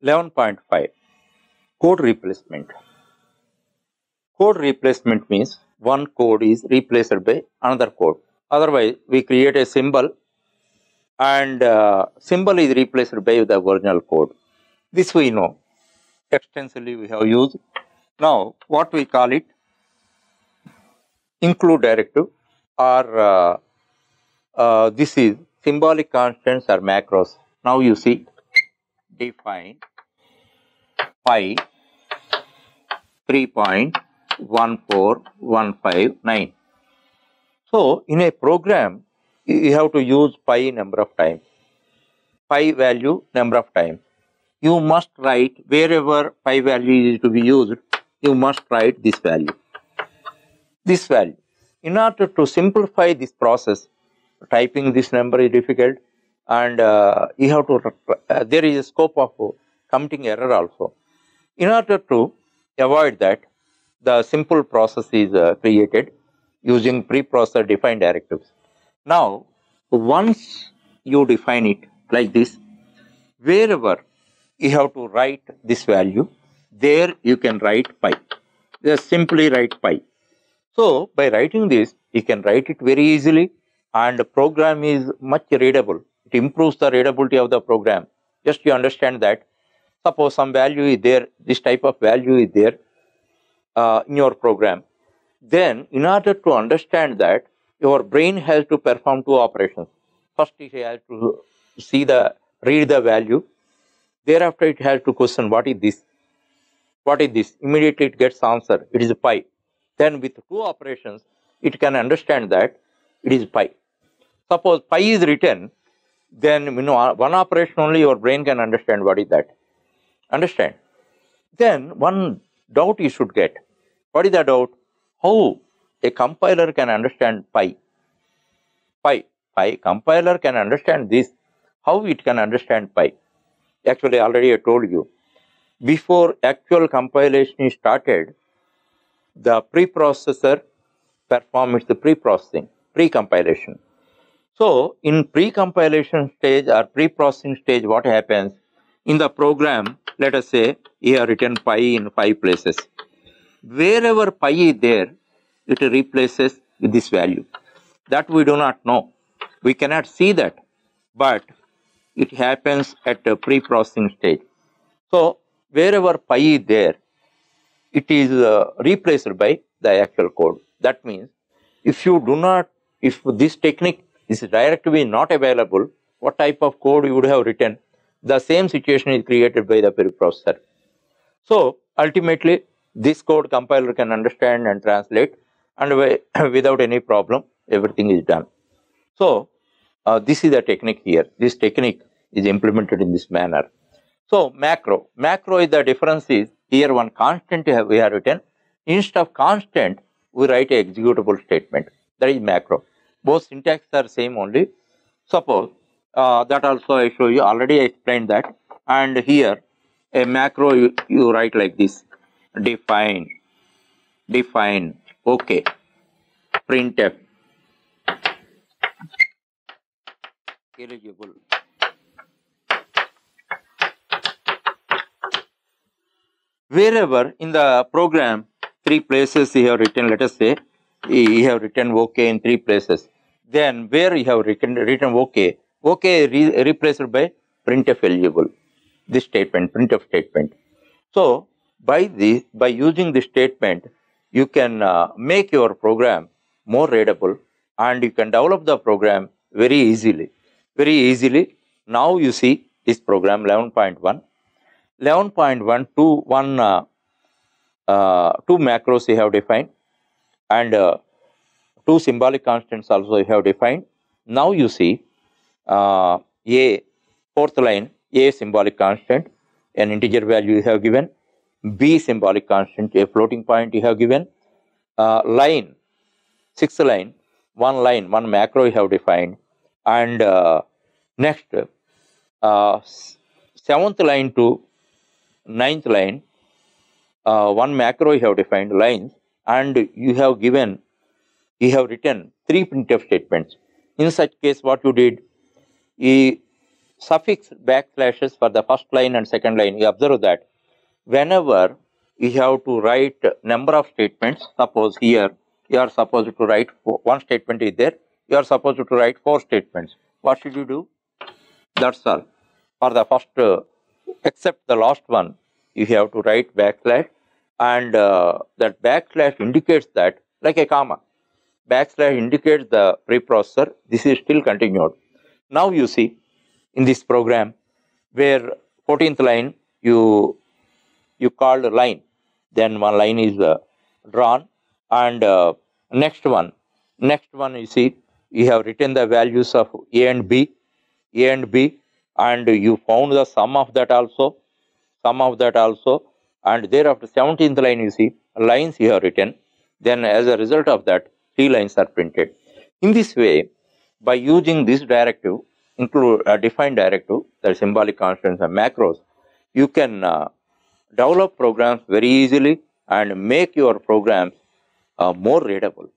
11.5 Code replacement. Code replacement means one code is replaced by another code. Otherwise, we create a symbol and symbol is replaced by the original code. This we know. Extensively we have used. Now, what we call it? Include directive or this is symbolic constants or macros. Now you see define pi 3.14159. So, in a program, you have to use pi number of times, pi value number of times. You must write wherever pi value is to be used, you must write this value. This value. In order to simplify this process, typing this number is difficult and you have to, there is a scope of committing error also. In order to avoid that, the simple process is created using preprocessor defined directives. Now, once you define it like this, wherever you have to write this value, there you can write pi. Just simply write pi. So, by writing this, you can write it very easily and the program is much readable. It improves the readability of the program. Just you understand that. Suppose some value is there, this type of value is there in your program. Then, in order to understand that, your brain has to perform two operations. First, it has to read the value. Thereafter, it has to question what is this? What is this? Immediately, it gets answer. It is pi. Then, with two operations, it can understand that it is pi. Suppose pi is written, then one operation only your brain can understand what is that. Understand? Then one doubt you should get. What is the doubt? How a compiler can understand pi? Pi. Compiler can understand this. How it can understand pi? Actually, already I told you. Before actual compilation is started, the preprocessor performs the pre-processing, pre-compilation. So, in pre-compilation stage or pre-processing stage, what happens? In the program, let us say, you have written pi in 5 places. Wherever pi is there, it replaces with this value. That we do not know. We cannot see that, but it happens at the pre-processing stage. So, wherever pi is there, it is replaced by the actual code. That means, if this technique, this directory is not available, what type of code you would have written? The same situation is created by the preprocessor. So, ultimately, this code compiler can understand and translate, and without any problem, everything is done. So, this is the technique here. This technique is implemented in this manner. So, macro is the difference is here one constant we have written. Instead of constant, we write a executable statement. That is macro. Both syntax are same only. Suppose that also I show you, already I explained that. And here a macro you write like this: define, okay, printf, eligible. Wherever in the program 3 places you have written, let us say you have written OK in 3 places. Then where you have written OK, replaced by printf eligible. This statement, printf statement. So by using this statement, you can make your program more readable and you can develop the program very easily. Now you see this program 11.1. 11.1 two macros you have defined and 2 symbolic constants also you have defined. Now you see a fourth line, a symbolic constant, an integer value you have given, b symbolic constant, a floating point you have given, line, 6th line, one macro you have defined, and next 7th line to 9th line, one macro you have defined lines, and you have written 3 printf statements. In such case, what you did, suffix backslashes for the first line and second line. You observe that whenever you have to write number of statements, suppose here you are supposed to write one statement is there, you are supposed to write 4 statements. What should you do? That's all. For the first, except the last one, you have to write backslash, and that backslash indicates that, like a comma, backslash indicates the preprocessor. This is still continued. Now you see in this program where 14th line you called a line, then one line is drawn, and next one you see you have written the values of a and b, and you found the sum of that also, and thereafter 17th line you see lines you have written, then as a result of that 3 lines are printed. In this way, by using this directive, include a defined directive, the symbolic constants and macros, you can develop programs very easily and make your programs more readable.